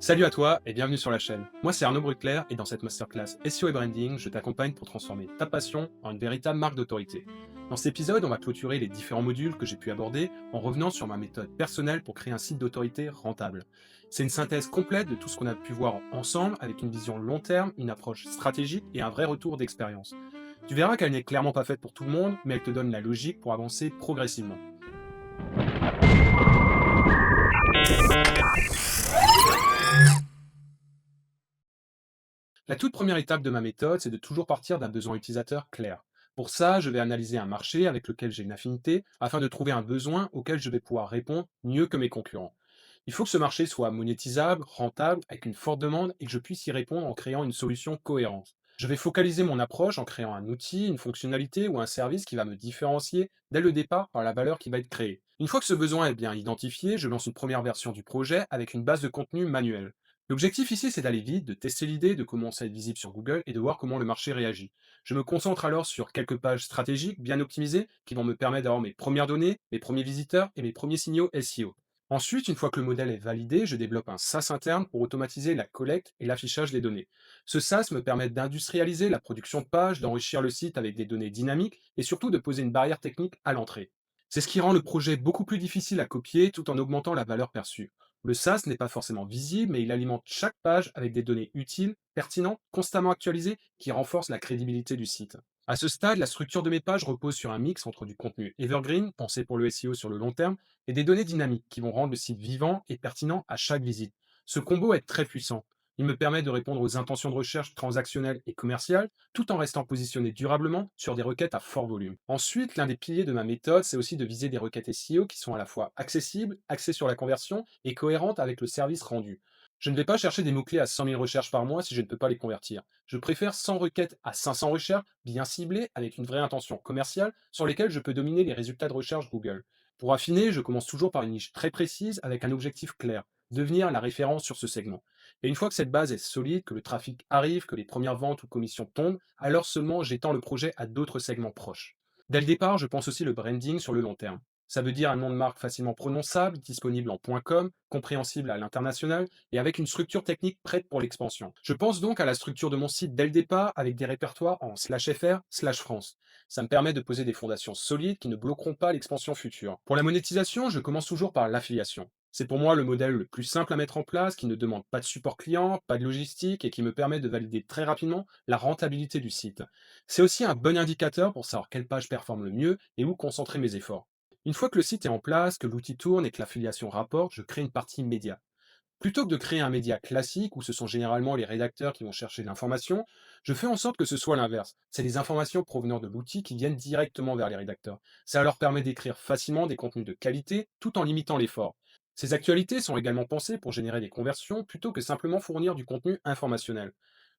Salut à toi et bienvenue sur la chaîne. Moi c'est Arnaud Bruckler et dans cette masterclass SEO et branding, je t'accompagne pour transformer ta passion en une véritable marque d'autorité. Dans cet épisode, on va clôturer les différents modules que j'ai pu aborder en revenant sur ma méthode personnelle pour créer un site d'autorité rentable. C'est une synthèse complète de tout ce qu'on a pu voir ensemble avec une vision long terme, une approche stratégique et un vrai retour d'expérience. Tu verras qu'elle n'est clairement pas faite pour tout le monde, mais elle te donne la logique pour avancer progressivement. La toute première étape de ma méthode, c'est de toujours partir d'un besoin utilisateur clair. Pour ça, je vais analyser un marché avec lequel j'ai une affinité afin de trouver un besoin auquel je vais pouvoir répondre mieux que mes concurrents. Il faut que ce marché soit monétisable, rentable, avec une forte demande et que je puisse y répondre en créant une solution cohérente. Je vais focaliser mon approche en créant un outil, une fonctionnalité ou un service qui va me différencier dès le départ par la valeur qui va être créée. Une fois que ce besoin est bien identifié, je lance une première version du projet avec une base de contenu manuelle. L'objectif ici, c'est d'aller vite, de tester l'idée, de commencer à être visible sur Google et de voir comment le marché réagit. Je me concentre alors sur quelques pages stratégiques bien optimisées qui vont me permettre d'avoir mes premières données, mes premiers visiteurs et mes premiers signaux SEO. Ensuite, une fois que le modèle est validé, je développe un SaaS interne pour automatiser la collecte et l'affichage des données. Ce SaaS me permet d'industrialiser la production de pages, d'enrichir le site avec des données dynamiques et surtout de poser une barrière technique à l'entrée. C'est ce qui rend le projet beaucoup plus difficile à copier tout en augmentant la valeur perçue. Le SaaS n'est pas forcément visible, mais il alimente chaque page avec des données utiles, pertinentes, constamment actualisées, qui renforcent la crédibilité du site. À ce stade, la structure de mes pages repose sur un mix entre du contenu evergreen, pensé pour le SEO sur le long terme, et des données dynamiques qui vont rendre le site vivant et pertinent à chaque visite. Ce combo est très puissant. Il me permet de répondre aux intentions de recherche transactionnelles et commerciales, tout en restant positionné durablement sur des requêtes à fort volume. Ensuite, l'un des piliers de ma méthode, c'est aussi de viser des requêtes SEO qui sont à la fois accessibles, axées sur la conversion et cohérentes avec le service rendu. Je ne vais pas chercher des mots-clés à 100 000 recherches par mois si je ne peux pas les convertir. Je préfère 100 requêtes à 500 recherches, bien ciblées, avec une vraie intention commerciale, sur lesquelles je peux dominer les résultats de recherche Google. Pour affiner, je commence toujours par une niche très précise avec un objectif clair, devenir la référence sur ce segment. Et une fois que cette base est solide, que le trafic arrive, que les premières ventes ou commissions tombent, alors seulement j'étends le projet à d'autres segments proches. Dès le départ, je pense aussi le branding sur le long terme. Ça veut dire un nom de marque facilement prononçable, disponible en .com, compréhensible à l'international et avec une structure technique prête pour l'expansion. Je pense donc à la structure de mon site dès le départ avec des répertoires en /fr/France. Ça me permet de poser des fondations solides qui ne bloqueront pas l'expansion future. Pour la monétisation, je commence toujours par l'affiliation. C'est pour moi le modèle le plus simple à mettre en place, qui ne demande pas de support client, pas de logistique et qui me permet de valider très rapidement la rentabilité du site. C'est aussi un bon indicateur pour savoir quelle page performe le mieux et où concentrer mes efforts. Une fois que le site est en place, que l'outil tourne et que l'affiliation rapporte, je crée une partie média. Plutôt que de créer un média classique où ce sont généralement les rédacteurs qui vont chercher l'information, je fais en sorte que ce soit l'inverse. C'est les informations provenant de l'outil qui viennent directement vers les rédacteurs. Ça leur permet d'écrire facilement des contenus de qualité tout en limitant l'effort. Ces actualités sont également pensées pour générer des conversions plutôt que simplement fournir du contenu informationnel.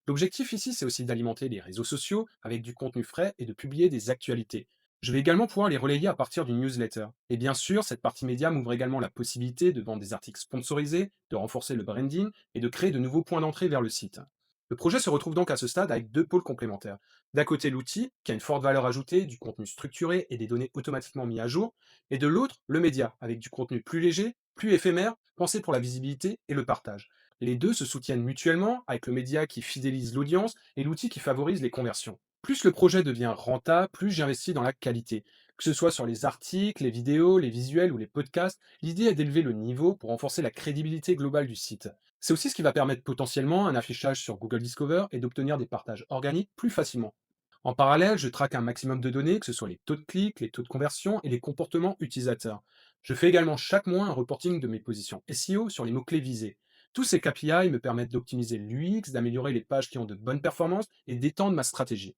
L'objectif ici, c'est aussi d'alimenter les réseaux sociaux avec du contenu frais et de publier des actualités. Je vais également pouvoir les relayer à partir d'une newsletter. Et bien sûr, cette partie média m'ouvre également la possibilité de vendre des articles sponsorisés, de renforcer le branding et de créer de nouveaux points d'entrée vers le site. Le projet se retrouve donc à ce stade avec deux pôles complémentaires. D'un côté, l'outil, qui a une forte valeur ajoutée, du contenu structuré et des données automatiquement mises à jour, et de l'autre, le média, avec du contenu plus léger, plus éphémère, pensé pour la visibilité et le partage. Les deux se soutiennent mutuellement, avec le média qui fidélise l'audience et l'outil qui favorise les conversions. Plus le projet devient rentable, plus j'investis dans la qualité. Que ce soit sur les articles, les vidéos, les visuels ou les podcasts, l'idée est d'élever le niveau pour renforcer la crédibilité globale du site. C'est aussi ce qui va permettre potentiellement un affichage sur Google Discover et d'obtenir des partages organiques plus facilement. En parallèle, je traque un maximum de données, que ce soit les taux de clics, les taux de conversion et les comportements utilisateurs. Je fais également chaque mois un reporting de mes positions SEO sur les mots-clés visés. Tous ces KPI me permettent d'optimiser l'UX, d'améliorer les pages qui ont de bonnes performances et d'étendre ma stratégie.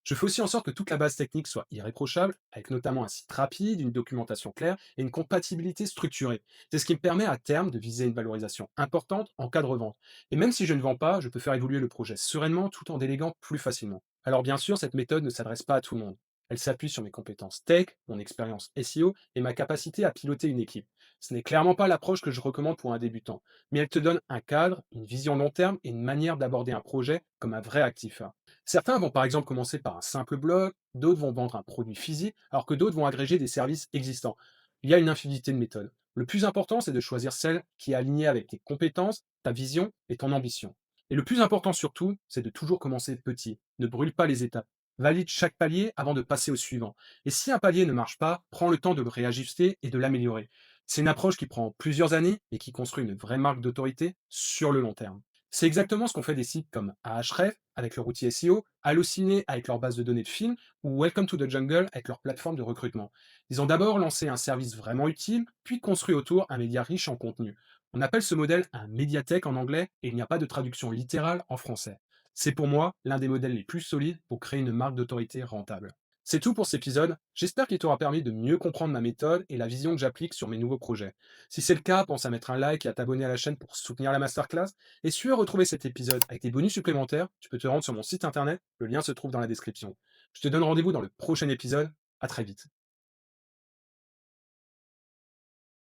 Je fais aussi en sorte que toute la base technique soit irréprochable, avec notamment un site rapide, une documentation claire et une compatibilité structurée. C'est ce qui me permet à terme de viser une valorisation importante en cas de revente. Et même si je ne vends pas, je peux faire évoluer le projet sereinement tout en déléguant plus facilement. Alors bien sûr, cette méthode ne s'adresse pas à tout le monde. Elle s'appuie sur mes compétences tech, mon expérience SEO et ma capacité à piloter une équipe. Ce n'est clairement pas l'approche que je recommande pour un débutant, mais elle te donne un cadre, une vision long terme et une manière d'aborder un projet comme un vrai actif. Certains vont par exemple commencer par un simple blog, d'autres vont vendre un produit physique, alors que d'autres vont agréger des services existants. Il y a une infinité de méthodes. Le plus important, c'est de choisir celle qui est alignée avec tes compétences, ta vision et ton ambition. Et le plus important surtout, c'est de toujours commencer petit. Ne brûle pas les étapes. Valide chaque palier avant de passer au suivant. Et si un palier ne marche pas, prends le temps de le réajuster et de l'améliorer. C'est une approche qui prend plusieurs années et qui construit une vraie marque d'autorité sur le long terme. C'est exactement ce qu'on fait des sites comme Ahref avec leur outil SEO, Allociné avec leur base de données de films ou Welcome to the Jungle avec leur plateforme de recrutement. Ils ont d'abord lancé un service vraiment utile, puis construit autour un média riche en contenu. On appelle ce modèle un médiathèque en anglais et il n'y a pas de traduction littérale en français. C'est pour moi l'un des modèles les plus solides pour créer une marque d'autorité rentable. C'est tout pour cet épisode. J'espère qu'il t'aura permis de mieux comprendre ma méthode et la vision que j'applique sur mes nouveaux projets. Si c'est le cas, pense à mettre un like et à t'abonner à la chaîne pour soutenir la masterclass. Et si tu veux retrouver cet épisode avec des bonus supplémentaires, tu peux te rendre sur mon site internet, le lien se trouve dans la description. Je te donne rendez-vous dans le prochain épisode. À très vite.